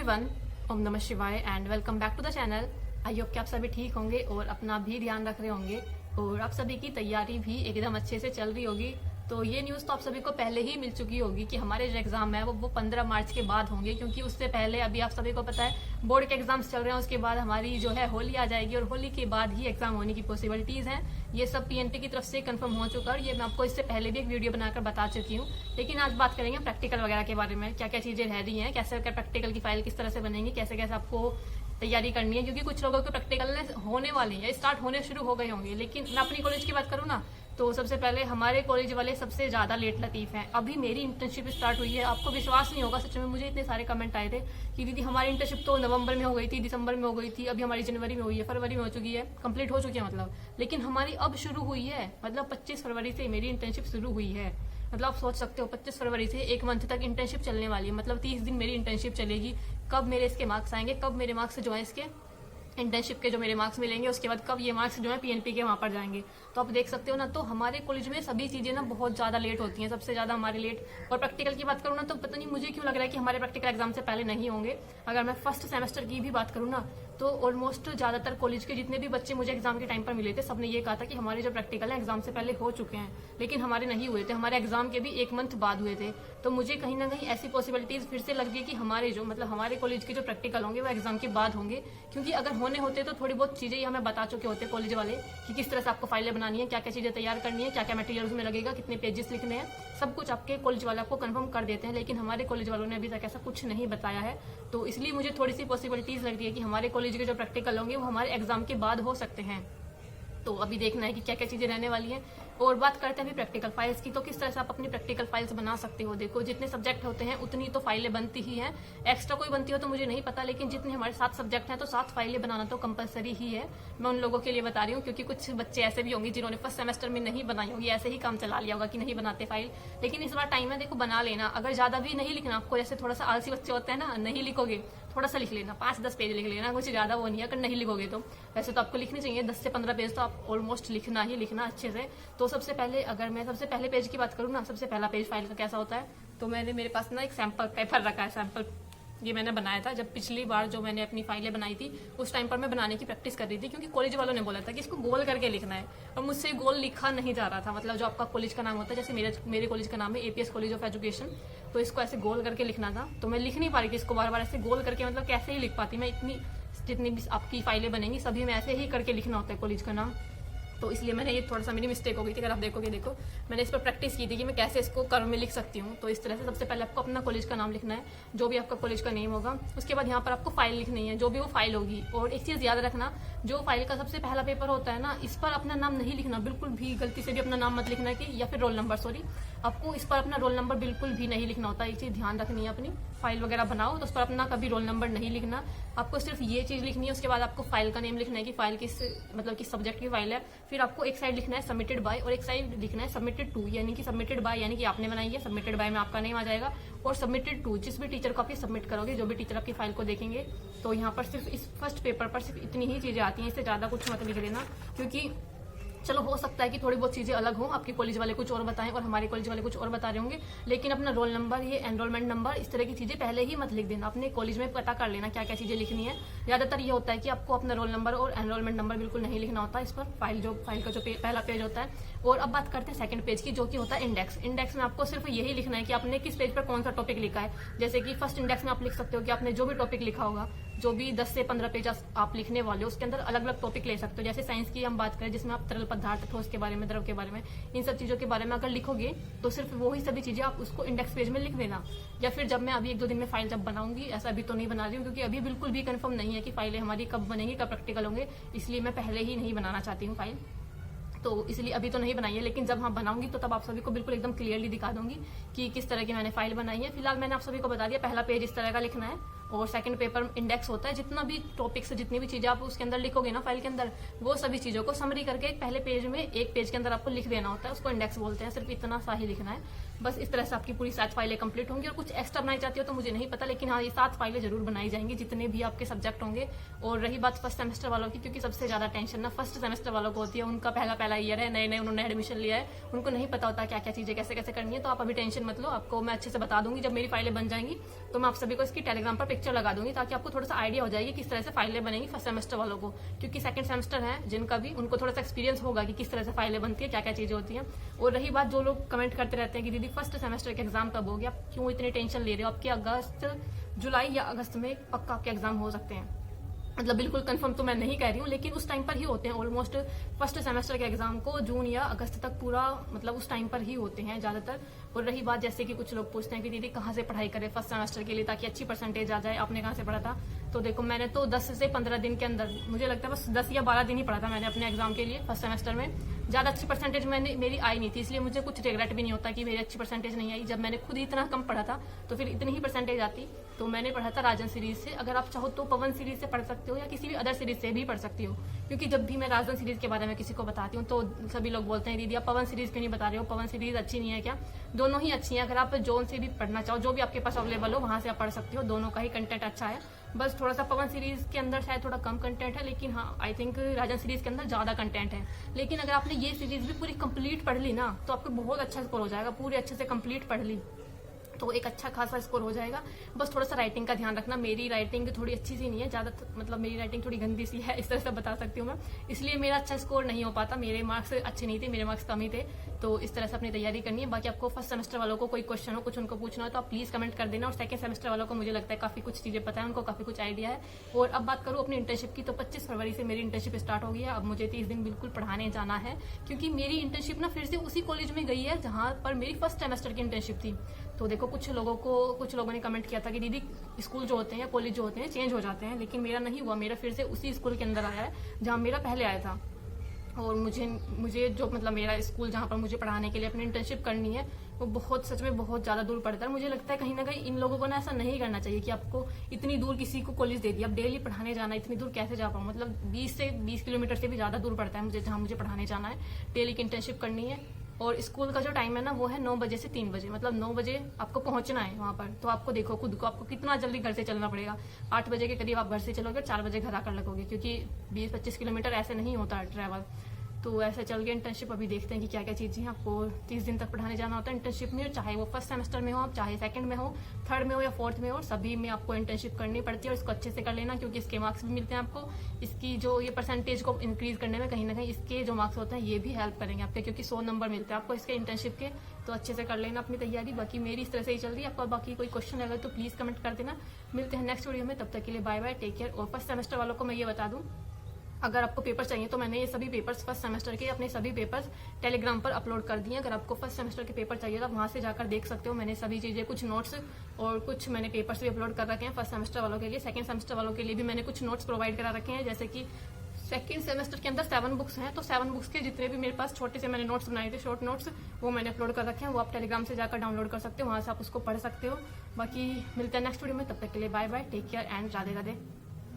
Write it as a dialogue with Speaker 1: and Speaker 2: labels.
Speaker 1: Everyone, ओम नमः शिवाय and welcome back to the channel. I hope कि आप सभी ठीक होंगे और अपना भी ध्यान रख रहे होंगे और आप सभी की तैयारी भी एकदम अच्छे से चल रही होगी। तो ये न्यूज़ तो आप सभी को पहले ही मिल चुकी होगी कि हमारे जो एग्जाम है वो 15 मार्च के बाद होंगे, क्योंकि उससे पहले अभी आप सभी को पता है बोर्ड के एग्जाम्स चल रहे हैं। उसके बाद हमारी जो है होली आ जाएगी और होली के बाद ही एग्जाम होने की पॉसिबिलिटीज हैं। ये सब पीएनपी की तरफ से कंफर्म हो चुका है और ये मैं आपको इससे पहले भी एक वीडियो बनाकर बता चुकी हूँ। लेकिन आज बात करेंगे प्रैक्टिकल वगैरह के बारे में, क्या क्या चीजें रह रही हैं, कैसे प्रैक्टिकल की फाइल किस तरह से बनेगी, कैसे कैसे आपको तैयारी करनी है। क्योंकि कुछ लोगों के प्रैक्टिकल होने वाले हैं, स्टार्ट होने शुरू हो गए होंगे। लेकिन मैं अपनी कॉलेज की बात करूँ ना, तो सबसे पहले हमारे कॉलेज वाले सबसे ज्यादा लेट लतीफ हैं। अभी मेरी इंटर्नशिप स्टार्ट हुई है, आपको विश्वास नहीं होगा, सच में मुझे इतने सारे कमेंट आए थे कि दीदी हमारी इंटर्नशिप तो नवंबर में हो गई थी, दिसंबर में हो गई थी, अभी हमारी जनवरी में हुई है, फरवरी में हो चुकी है, कंप्लीट हो चुकी है मतलब। लेकिन हमारी अब शुरू हुई है, मतलब 25 फरवरी से मेरी इंटर्नशिप शुरू हुई है। मतलब आप सोच सकते हो 25 फरवरी से एक मंथ तक इंटर्नशिप चलने वाली है, मतलब 30 दिन मेरी इंटर्नशिप चलेगी। कब मेरे इसके मार्क्स आएंगे, कब मेरे मार्क्स जो है इसके इंटर्नशिप के जो मेरे मार्क्स मिलेंगे, उसके बाद कब ये मार्क्स जो है पीएनपी के वहां पर जाएंगे। तो आप देख सकते हो ना, तो हमारे कॉलेज में सभी चीजें ना बहुत ज्यादा लेट होती हैं, सबसे ज्यादा हमारे लेट। और प्रैक्टिकल की बात करूँ ना, तो पता नहीं मुझे क्यों लग रहा है कि हमारे प्रैक्टिकल एग्जाम से पहले नहीं होंगे। अगर मैं फर्स्ट सेमेस्टर की भी बात करूँ ना, तो ऑलमोस्ट ज्यादातर कॉलेज के जितने भी बच्चे मुझे एग्जाम के टाइम पर मिले थे, सबने ये कहा था कि हमारे जो प्रैक्टिकल है एग्जाम से पहले हो चुके हैं। लेकिन हमारे नहीं हुए थे, हमारे एग्जाम के भी एक मंथ बाद हुए थे। तो मुझे कहीं ना कहीं ऐसी पॉसिबिलिटीज फिर से लग रही है कि हमारे जो मतलब हमारे कॉलेज के जो प्रैक्टिकल होंगे वो एग्जाम के बाद होंगे। क्योंकि अगर होने होते तो थोड़ी बहुत चीजें हमें बता चुके होते कॉलेज वाले कि किस तरह से आपको फाइलें बनानी है, क्या क्या चीजें तैयार करनी है, क्या क्या मटेरियल उसमें लगेगा, कितने पेजेस लिखने हैं, सब कुछ आपके कॉलेज वाले आपको कंफर्म कर देते हैं। लेकिन हमारे कॉलेज वालों ने अभी तक ऐसा कुछ नहीं बताया है। तो इसलिए मुझे थोड़ी सी पॉसिबिलिटीज लग रही है कि हमारे कॉलेज के जो प्रैक्टिकल होंगे वो हमारे एग्जाम के बाद हो सकते हैं। तो अभी देखना है कि क्या क्या चीजें रहने वाली हैं। और बात करते हैं अभी प्रैक्टिकल फाइल्स की, तो किस तरह से आप अपनी प्रैक्टिकल फाइल्स बना सकते हो। देखो, जितने सब्जेक्ट होते हैं उतनी तो फाइलें बनती ही हैं। एक्स्ट्रा कोई बनती हो तो मुझे नहीं पता, लेकिन जितने हमारे 7 सब्जेक्ट हैं तो 7 फाइलें बनाना तो कंपलसरी ही है। मैं उन लोगों के लिए बता रही हूँ, क्योंकि कुछ बच्चे ऐसे भी होंगे जिन्होंने फर्स्ट सेमेस्टर में नहीं बनाई होगी, ऐसे ही काम चला लिया होगा कि नहीं बनाते फाइल। लेकिन इस बार टाइम है, देखो बना लेना। अगर ज्यादा भी नहीं लिखना आपको, जैसे थोड़ा सा आलसी बच्चे होते हैं ना, नहीं लिखोगे, थोड़ा सा लिख लेना, 5-10 पेज लिख लेना, कुछ ज्यादा वो नहीं है अगर नहीं लिखोगे तो। वैसे तो आपको लिखने चाहिए 10 से 15 पेज, तो आप ऑलमोस्ट लिखना ही लिखना अच्छे से। तो सबसे पहले अगर मैं सबसे पहले पेज की बात करूँ ना, सबसे पहला पेज फाइल का कैसा होता है, तो मेरे पास ना एक सैंपल पेपर रखा है। सैंपल ये मैंने बनाया था जब पिछली बार जो मैंने अपनी फाइलें बनाई थी, उस टाइम पर मैं बनाने की प्रैक्टिस कर रही थी, क्योंकि कॉलेज वालों ने बोला था कि इसको गोल करके लिखना है और मुझसे गोल लिखा नहीं जा रहा था। मतलब जो आपका कॉलेज का नाम होता है, जैसे मेरे कॉलेज का नाम है एपीएस कॉलेज ऑफ एजुकेशन, तो इसको ऐसे गोल करके लिखना था। तो मैं लिख नहीं पा रही थी इसको बार बार ऐसे गोल करके, मतलब कैसे ही लिख पाती मैं। इतनी जितनी भी आपकी फाइलें बनेंगी सभी में ऐसे ही करके लिखना होता है कॉलेज का नाम। तो इसलिए मैंने ये थोड़ा सा मेरी मिस्टेक हो गई थी। अगर आप देखोगे, देखो मैंने इस पर प्रैक्टिस की थी कि मैं कैसे इसको कर्व में लिख सकती हूँ। तो इस तरह से सबसे पहले आपको अपना कॉलेज का नाम लिखना है, जो भी आपका कॉलेज का नेम होगा। उसके बाद यहाँ पर आपको फाइल लिखनी है, जो भी वो फाइल होगी। और एक चीज याद रखना, जो फाइल का सबसे पहला पेपर होता है ना, इस पर अपना नाम नहीं लिखना, बिल्कुल भी गलती से भी अपना नाम मत लिखना कि या फिर रोल नंबर, सॉरी, आपको इस पर अपना रोल नंबर बिल्कुल भी नहीं लिखना होता है। एक चीज ध्यान रखनी है, अपनी फाइल वगैरह बनाओ तो उस पर अपना कभी रोल नंबर नहीं लिखना, आपको सिर्फ ये चीज लिखनी है। उसके बाद आपको फाइल का नेम लिखना है कि फाइल किस मतलब किस सब्जेक्ट की फाइल है। फिर आपको एक साइड लिखना है सबमिटेड बाय और एक साइड लिखना है सबमिटेड टू, यानी कि सबमिटेड बाय यानी कि आपने बनाई है, सबमिटेड बाय में आपका नेम आ जाएगा, और सबमिटेड टू जिस भी टीचर को आप सबमिट करोगे, जो भी टीचर आपकी फाइल को देखेंगे। तो यहाँ पर सिर्फ इस फर्स्ट पेपर पर सिर्फ इतनी ही चीजें आती हैं, इससे ज्यादा कुछ मत लिख देना। क्योंकि चलो हो सकता है कि थोड़ी बहुत चीजें अलग हो, आपके कॉलेज वाले कुछ और बताएं और हमारे कॉलेज वाले कुछ और बता रहे होंगे। लेकिन अपना रोल नंबर, ये एनरोलमेंट नंबर, इस तरह की चीजें पहले ही मत लिख देना। अपने कॉलेज में पता कर लेना क्या क्या चीजें लिखनी है। ज्यादातर ये होता है कि आपको अपना रोल नंबर और एनरोलमेंट नंबर बिल्कुल नहीं लिखना होता इस पर, फाइल का जो पहला पेज होता है। और अब बात करते हैं सेकंड पेज की, जो कि होता है इंडेक्स। इंडेक्स में आपको सिर्फ यही लिखना है कि आपने किस पेज पर कौन सा टॉपिक लिखा है। जैसे कि फर्स्ट इंडेक्स में आप लिख सकते हो कि आपने जो भी टॉपिक लिखा होगा, जो भी 10 से 15 पेज आप लिखने वाले हो, उसके अंदर अलग अलग टॉपिक ले सकते हो। जैसे साइंस की हम बात करें, जिसमें आप तरल पदार्थ, ठोस के बारे में, द्रव के बारे में, इन सब चीजों के बारे में अगर लिखोगे तो सिर्फ वही सभी चीजें आप उसको इंडेक्स पेज में लिख देना। या फिर जब मैं अभी 1-2 दिन में फाइल जब बनाऊंगी, ऐसा अभी तो नहीं बना रही हूँ क्योंकि अभी बिल्कुल भी कंफर्म नहीं है कि फाइलें हमारी कब बनेंगी, कब प्रैक्टिकल होंगे, इसलिए मैं पहले ही नहीं बनाना चाहती हूँ फाइल। तो इसलिए अभी तो नहीं बनाई है, लेकिन जब हाँ बनाऊंगी तो तब आप सभी को बिल्कुल एकदम क्लियरली दिखा दूंगी कि किस तरह की मैंने फाइल बनाई है। फिलहाल मैंने आप सभी को बता दिया, पहला पेज इस तरह का लिखना है और सेकंड पेपर इंडेक्स होता है। जितना भी टॉपिक्स, जितनी भी चीजें आप उसके अंदर लिखोगे ना फाइल के अंदर, वो सभी चीजों को समरी करके पहले पेज में, एक पेज के अंदर आपको लिख देना होता है, उसको इंडेक्स बोलते हैं। सिर्फ इतना सा ही लिखना है। बस इस तरह से आपकी पूरी 7 फाइलें कंप्लीट होंगी। और कुछ एक्स्ट्रा बनाई जाती हो तो मुझे नहीं पता, लेकिन हाँ ये 7 फाइलें जरूर बनाई जाएंगी जितने भी आपके सब्जेक्ट होंगे। और रही बात फर्स्ट सेमेस्टर वालों की, क्योंकि सबसे ज्यादा टेंशन ना फर्स्ट सेमेस्टर वालों को होती है। उनका पहला ईयर है, नए उन्होंने एडमिशन लिया है, उनको नहीं पता होता क्या क्या चीजें कैसे कैसे करनी है। तो आप अभी टेंशन मत लो, आपको मैं अच्छे से बता दूंगी। जब मेरी फाइलें बन जाएंगी तो मैं आप सभी को इसकी टेलीग्राम पर पिक्चर लगा दूंगी, ताकि आपको थोड़ा सा आइडिया हो जाएगी किस तरह से फाइलें बनेंगी फर्स्ट सेमेस्टर वालों को। क्योंकि सेकंड सेमेस्टर है जिनका भी, उनको थोड़ा सा एक्सपीरियंस होगा कि किस तरह से फाइलें बनती है, क्या क्या चीजें होती हैं। और रही बात जो लोग कमेंट करते रहते हैं कि दीदी फर्स्ट सेमेस्टर के एग्जाम कब हो गया, आप क्यों इतनी टेंशन ले रहे हो? आपके अगस्त, जुलाई या अगस्त में पक्का आपके एग्जाम हो सकते हैं। मतलब बिल्कुल कंफर्म तो मैं नहीं कह रही हूँ, लेकिन उस टाइम पर ही होते हैं। ऑलमोस्ट फर्स्ट सेमेस्टर के एग्जाम को जून या अगस्त तक पूरा मतलब उस टाइम पर ही होते हैं ज्यादातर। और रही बात जैसे कि कुछ लोग पूछते हैं कि दीदी कहाँ से पढ़ाई करें फर्स्ट सेमेस्टर के लिए ताकि अच्छी परसेंटेज आ जाए, आपने कहाँ से पढ़ा था? तो देखो मैंने तो 10 से 15 दिन के अंदर, मुझे लगता है बस 10 या 12 दिन ही पढ़ा था मैंने अपने एग्जाम के लिए फर्स्ट सेमेस्टर में। ज्यादा अच्छी परसेंटेज मेरी आई नहीं थी, इसलिए मुझे कुछ रिग्रेट भी नहीं होता कि मेरी अच्छी परसेंटेज नहीं आई। जब मैंने खुद ही इतना कम पढ़ा था तो फिर इतनी ही परसेंटेज आती। तो मैंने पढ़ा था राजन सीरीज से। अगर आप चाहो तो पवन सीरीज से पढ़ सकते हो या किसी भी अदर सीरीज से भी पढ़ सकती हो। क्योंकि जब भी मैं राजन सीरीज के बारे में किसी को बताती हूँ तो सभी लोग बोलते हैं दीदी आप पवन सीरीज क्यों नहीं बता रहे हो, पवन सीरीज अच्छी नहीं है क्या? दोनों ही अच्छी है। अगर आप जोन से भी पढ़ना चाहो, जो भी आपके पास अवेलेबल हो वहां से आप पढ़ सकते हो, दोनों का ही कंटेंट अच्छा है। बस थोड़ा सा पवन सीरीज के अंदर शायद थोड़ा कम कंटेंट है, लेकिन हाँ आई थिंक राजन सीरीज के अंदर ज्यादा कंटेंट है। लेकिन अगर आपने ये सीरीज भी पूरी कंप्लीट पढ़ ली ना तो आपको बहुत अच्छा स्कोर हो जाएगा। पूरी अच्छे से कंप्लीट पढ़ ली तो एक अच्छा खासा स्कोर हो जाएगा। बस थोड़ा सा राइटिंग का ध्यान रखना। मेरी राइटिंग थोड़ी अच्छी सी नहीं है, ज्यादा मतलब मेरी राइटिंग थोड़ी गंदी सी है, इस तरह से बता सकती हूँ मैं। इसलिए मेरा अच्छा स्कोर नहीं हो पाता, मेरे मार्क्स अच्छे नहीं थे, मेरे मार्क्स कम ही थे। तो इस तरह से अपनी तैयारी करनी है। बाकी आपको फर्स्ट सेमेस्टर वालों को कोई क्वेश्चन हो, कुछ उनको पूछना हो तो आप प्लीज कमेंट कर देना। और सेकंड सेमेस्टर वालों को मुझे लगता है काफी कुछ चीजें पता है, उनको काफी कुछ आइडिया है। और अब बात करूँ अपनी इंटर्नशिप की, तो 25 फरवरी से मेरी इंटर्नशिप स्टार्ट हो गई है। अब मुझे 30 दिन बिल्कुल पढ़ाने जाना है, क्योंकि मेरी इंटर्नशिप ना फिर से उसी कॉलेज में गई है जहां पर मेरी फर्स्ट सेमेस्टर की इंटर्नशिप थी। तो देखो कुछ लोगों ने कमेंट किया था कि दीदी स्कूल जो होते हैं या कॉलेज जो होते हैं चेंज हो जाते हैं, लेकिन मेरा नहीं हुआ। मेरा फिर से उसी स्कूल के अंदर आया है जहां मेरा पहले आया था। और मुझे जो मतलब मेरा स्कूल जहां पर मुझे पढ़ाने के लिए अपनी इंटर्नशिप करनी है वो बहुत, सच में बहुत ज्यादा दूर पड़ता है। मुझे लगता है कहीं ना कहीं इन लोगों को ना ऐसा नहीं करना चाहिए कि आपको इतनी दूर किसी को कॉलेज दे दिया, अब डेली पढ़ाने जाना, इतनी दूर कैसे जा पाऊँ? मतलब 20 किलोमीटर से भी ज्यादा दूर पड़ता है मुझे जहां मुझे पढ़ाने जाना है, डेली की इंटर्नशिप करनी है। और स्कूल का जो टाइम है ना वो है 9 बजे से 3 बजे, मतलब 9 बजे आपको पहुंचना है वहां पर। तो आपको देखो खुद को आपको कितना जल्दी घर से चलना पड़ेगा। 8 बजे के करीब आप घर से चलोगे और 4 बजे घर आकर लगोगे, क्योंकि 20-25 किलोमीटर ऐसे नहीं होता है ट्रैवल। तो ऐसे चल गया इंटर्नशिप। अभी देखते हैं कि क्या क्या चीजें हैं। आपको 30 दिन तक पढ़ाने जाना होता है इंटर्नशिप में, चाहे वो फर्स्ट सेमेस्टर में हो आप, चाहे सेकंड में हो, थर्ड में हो या फोर्थ में हो, सभी में आपको इंटर्नशिप करनी पड़ती है। और इसको अच्छे से कर लेना, क्योंकि इसके मार्क्स भी मिलते हैं आपको। इसकी जो ये परसेंटेज को इंक्रीज करने में कहीं ना कहीं इसके जो मार्क्स होते हैं ये भी हेल्प करेंगे आपके, क्योंकि 100 नंबर मिलते हैं आपको इसके इंटर्नशिप के। तो अच्छे से कर लेना अपनी तैयारी। बाकी मेरी इस तरह से ही चल रही है। आपको बाकी कोई क्वेश्चन अगर तो प्लीज कमेंट कर देना। मिलते हैं नेक्स्ट वीडियो में, तब तक के लिए बाय बाय, टेक केयर। और फर्स्ट सेमेस्टर वालों को मैं ये बता दूं, अगर आपको पेपर चाहिए तो मैंने ये सभी पेपर्स फर्स्ट सेमेस्टर के अपने सभी पेपर्स टेलीग्राम पर अपलोड कर दिए। अगर आपको फर्स्ट सेमेस्टर के पेपर चाहिए तो वहां से जाकर देख सकते हो। मैंने सभी चीजें, कुछ नोट्स और कुछ मैंने पेपर्स भी अपलोड कर रखे हैं फर्स्ट सेमेस्टर वालों के लिए। सेकंड सेमेस्टर वालों के लिए भी मैंने कुछ नोट्स प्रोवाइड करा रखे हैं, जैसे कि सेकंड सेमेस्टर के अंदर 7 बुक्स हैं, तो 7 बुक्स के जितने भी मेरे पास छोटे से मैंने नोट्स बनाए थे, शॉर्ट नोट्स, वो मैंने अपलोड कर रखे हैं। वो आप टेलीग्राम से जाकर डाउनलोड कर सकते हो, वहां से आप उसको पढ़ सकते हो। बाकी मिलते हैं नेक्स्ट वीडियो में, तब तक के लिए bye bye, take care and Radhe Radhe.